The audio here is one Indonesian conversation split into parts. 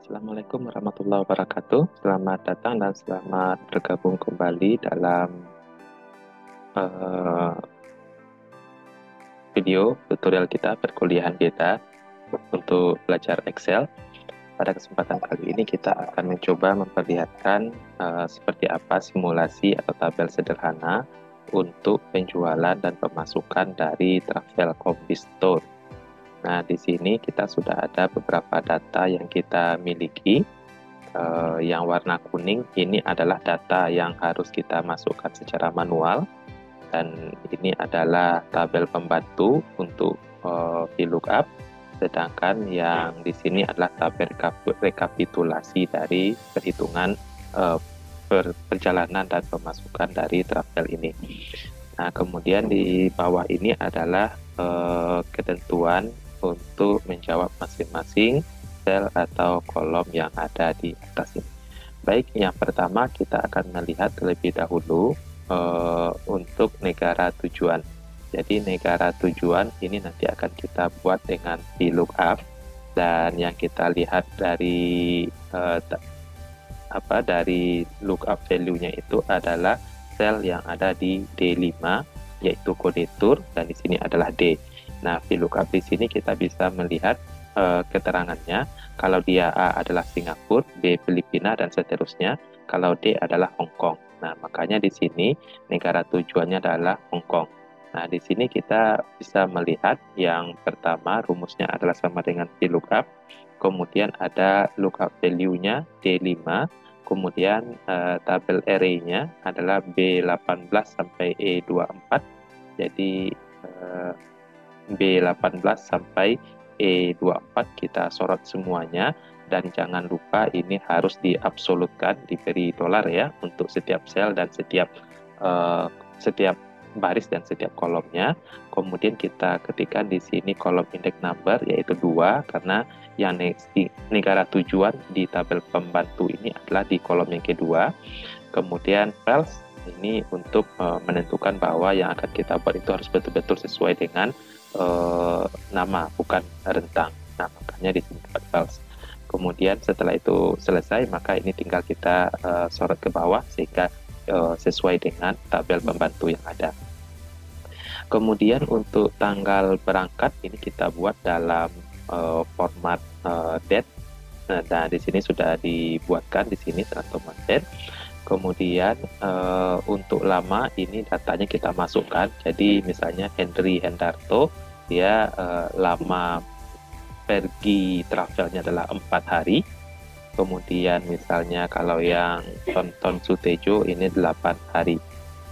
Assalamualaikum warahmatullahi wabarakatuh. Selamat datang dan selamat bergabung kembali dalam eh, video tutorial kita, perkuliahan kita untuk belajar Excel. Pada kesempatan kali ini kita akan mencoba memperlihatkan seperti apa simulasi atau tabel sederhana untuk penjualan dan pemasukan dari Travelcom Store. Nah, di sini kita sudah ada beberapa data yang kita miliki. Yang warna kuning ini adalah data yang harus kita masukkan secara manual, dan ini adalah tabel pembantu untuk VLOOKUP, sedangkan yang di sini adalah tabel rekapitulasi dari perhitungan perjalanan dan pemasukan dari travel ini. Nah, kemudian di bawah ini adalah ketentuan untuk menjawab masing-masing sel atau kolom yang ada di atas ini. Baik, yang pertama kita akan melihat terlebih dahulu untuk negara tujuan. Jadi negara tujuan ini nanti akan kita buat dengan VLOOKUP, dan yang kita lihat dari dari lookup value-nya itu adalah sel yang ada di D5, yaitu kode tur, dan di sini adalah D. Nah, VLOOKUP di sini kita bisa melihat keterangannya. Kalau dia A adalah Singapura, B Filipina, dan seterusnya. Kalau D adalah Hong Kong. Nah, makanya di sini negara tujuannya adalah Hong Kong. Nah, di sini kita bisa melihat yang pertama rumusnya adalah sama dengan VLOOKUP. Kemudian ada lookup value-nya D5. Kemudian tabel array-nya adalah B18 sampai E24. Jadi B18 sampai E24 kita sorot semuanya, dan jangan lupa ini harus diabsolutkan, diberi dolar ya untuk setiap sel dan setiap baris dan setiap kolomnya. Kemudian kita ketikkan di sini kolom index number yaitu 2, karena yang negara tujuan di tabel pembantu ini adalah di kolom yang kedua. Kemudian files ini untuk menentukan bahwa yang akan kita buat itu harus betul-betul sesuai dengan nama, bukan rentang. Nah, makanya di sini dapat files. Kemudian setelah itu selesai, maka ini tinggal kita sorot ke bawah sehingga sesuai dengan tabel pembantu yang ada. Kemudian untuk tanggal berangkat ini kita buat dalam format date. Nah, di sini sudah dibuatkan di sini format date. Kemudian untuk lama ini datanya kita masukkan. Jadi misalnya Henry Hendarto, dia lama pergi travelnya adalah 4 hari. Kemudian misalnya kalau yang Tonton Sutejo ini 8 hari.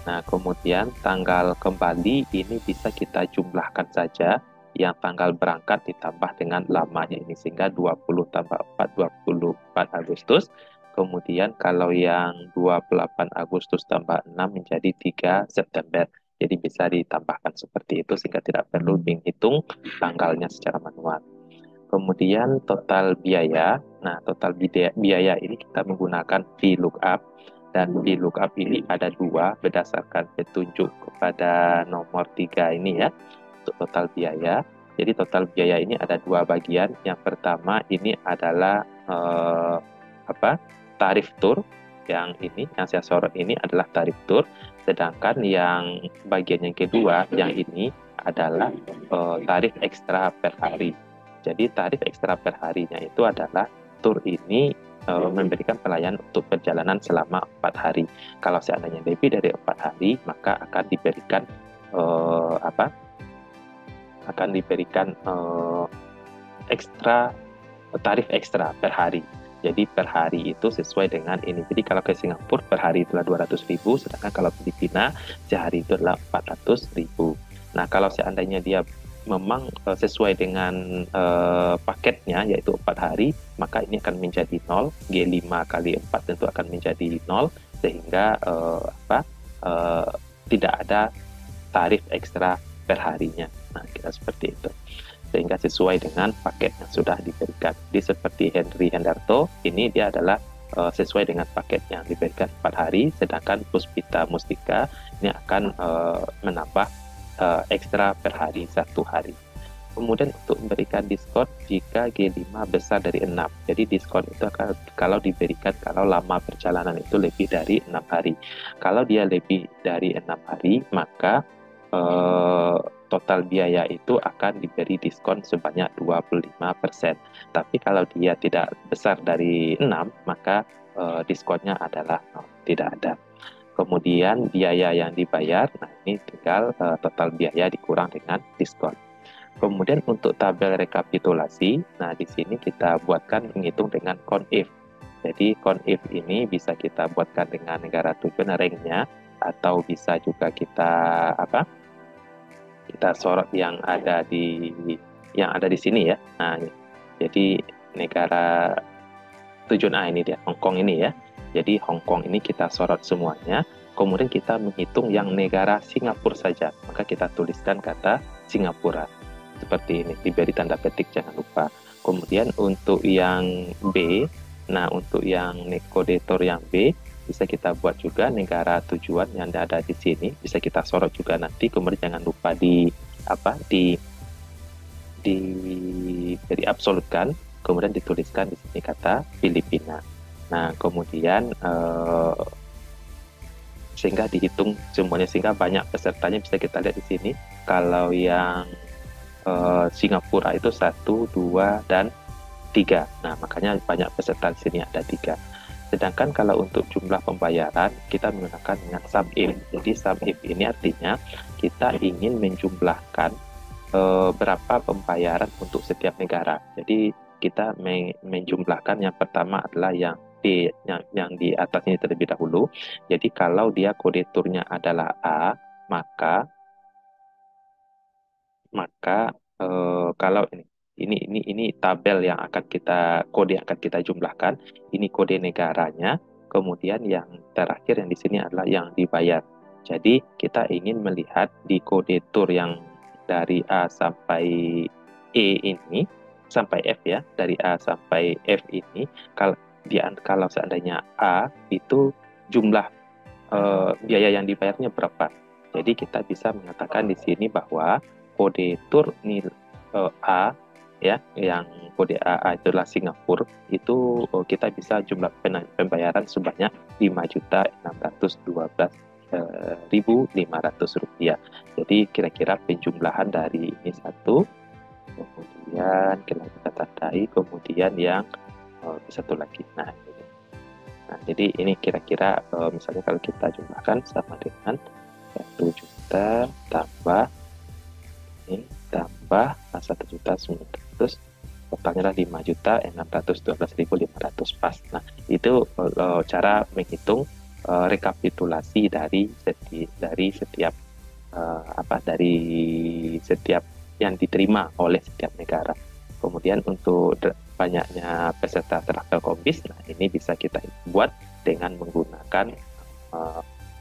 Nah, kemudian tanggal kembali ini bisa kita jumlahkan saja, yang tanggal berangkat ditambah dengan lamanya ini, sehingga 20 tambah 4, 24 Agustus. Kemudian kalau yang 28 Agustus tambah 6 menjadi 3 September. Jadi bisa ditambahkan seperti itu sehingga tidak perlu menghitung tanggalnya secara manual. Kemudian total biaya. Nah, total biaya ini kita menggunakan VLOOKUP, dan VLOOKUP ini ada 2 berdasarkan petunjuk kepada nomor 3 ini ya, untuk total biaya. Jadi total biaya ini ada 2 bagian. Yang pertama ini adalah tarif tur. Yang ini yang saya sorot ini adalah tarif tur, sedangkan yang bagian yang kedua yang ini adalah tarif ekstra per hari. Jadi tarif ekstra per harinya itu adalah tur ini memberikan pelayanan untuk perjalanan selama 4 hari. Kalau seandainya lebih dari 4 hari, maka akan diberikan tarif ekstra per hari. Jadi per hari itu sesuai dengan ini. Jadi kalau ke Singapura per hari itulah 200.000, sedangkan kalau Filipina sehari itu adalah 400.000. Nah, kalau seandainya dia memang sesuai dengan paketnya yaitu 4 hari, maka ini akan menjadi 0. G5 kali 4 tentu akan menjadi 0, sehingga tidak ada tarif ekstra per harinya. Nah, kita seperti itu, sehingga sesuai dengan paket yang sudah diberikan. Jadi seperti Henry Hendarto, ini dia adalah sesuai dengan paket yang diberikan 4 hari, sedangkan Puspita Mustika ini akan menambah ekstra per hari 1 hari. Kemudian untuk memberikan diskon jika G5 besar dari 6. Jadi diskon itu akan kalau diberikan kalau lama perjalanan itu lebih dari 6 hari. Kalau dia lebih dari 6 hari, maka total biaya itu akan diberi diskon sebanyak 25%. Tapi kalau dia tidak besar dari 6, maka diskonnya adalah tidak ada. Kemudian biaya yang dibayar, nah ini tinggal total biaya dikurang dengan diskon. Kemudian untuk tabel rekapitulasi, nah di sini kita buatkan menghitung dengan CONIF. Jadi CONIF ini bisa kita buatkan dengan negara tujuan ranknya, atau bisa juga kita kita sorot yang ada di sini ya. Nah, jadi negara tujuan A ini dia, Hong Kong ini ya. Jadi Hong Kong ini kita sorot semuanya. Kemudian kita menghitung yang negara Singapura saja. Maka kita tuliskan kata Singapura. Seperti ini, diberi tanda petik, jangan lupa. Kemudian untuk yang B, nah untuk yang nekodator yang B, bisa kita buat juga negara tujuan yang ada di sini, bisa kita sorot juga nanti. Kemudian jangan lupa diberi absolutkan, kemudian dituliskan di sini kata Filipina. Nah, kemudian sehingga dihitung semuanya, sehingga banyak pesertanya. Bisa kita lihat di sini, kalau yang Singapura itu 1, 2, dan 3. Nah, makanya banyak peserta di sini ada 3. Sedangkan kalau untuk jumlah pembayaran, kita menggunakan dengan sum if. Jadi sum if ini artinya kita ingin menjumlahkan berapa pembayaran untuk setiap negara. Jadi kita menjumlahkan, yang pertama adalah yang di atas ini terlebih dahulu. Jadi kalau dia kode turnya adalah A, maka kalau ini tabel yang akan kode yang akan kita jumlahkan, ini kode negaranya. Kemudian yang terakhir yang di sini adalah yang dibayar. Jadi kita ingin melihat di kode tur yang dari A sampai E ini, sampai F ya, dari A sampai F ini, kalau seandainya A itu jumlah biaya yang dibayarnya berapa. Jadi kita bisa mengatakan di sini bahwa kode tur A ya, yang kode A adalah Singapura, itu kita bisa jumlah pembayaran sebanyak 5.612.500 rupiah. Jadi kira-kira penjumlahan dari ini satu, kemudian kita tandai, kemudian yang satu lagi. Nah, jadi ini kira-kira misalnya kalau kita jumlahkan sama dengan 1 juta tambah ini tambah 1.900, totalnya 5.612.500 pas. Nah, itu cara menghitung rekapitulasi dari setiap yang diterima oleh setiap negara. Kemudian untuk banyaknya peserta travel kombis, nah ini bisa kita buat dengan menggunakan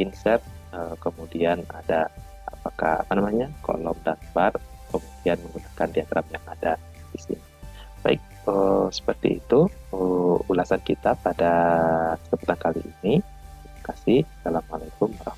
insert, kemudian ada kolom dan bar, kemudian menggunakan diagram yang ada di sini. Baik, seperti itu ulasan kita pada kesempatan kali ini. Terima kasih. Assalamualaikum warahmatullahi wabarakatuh.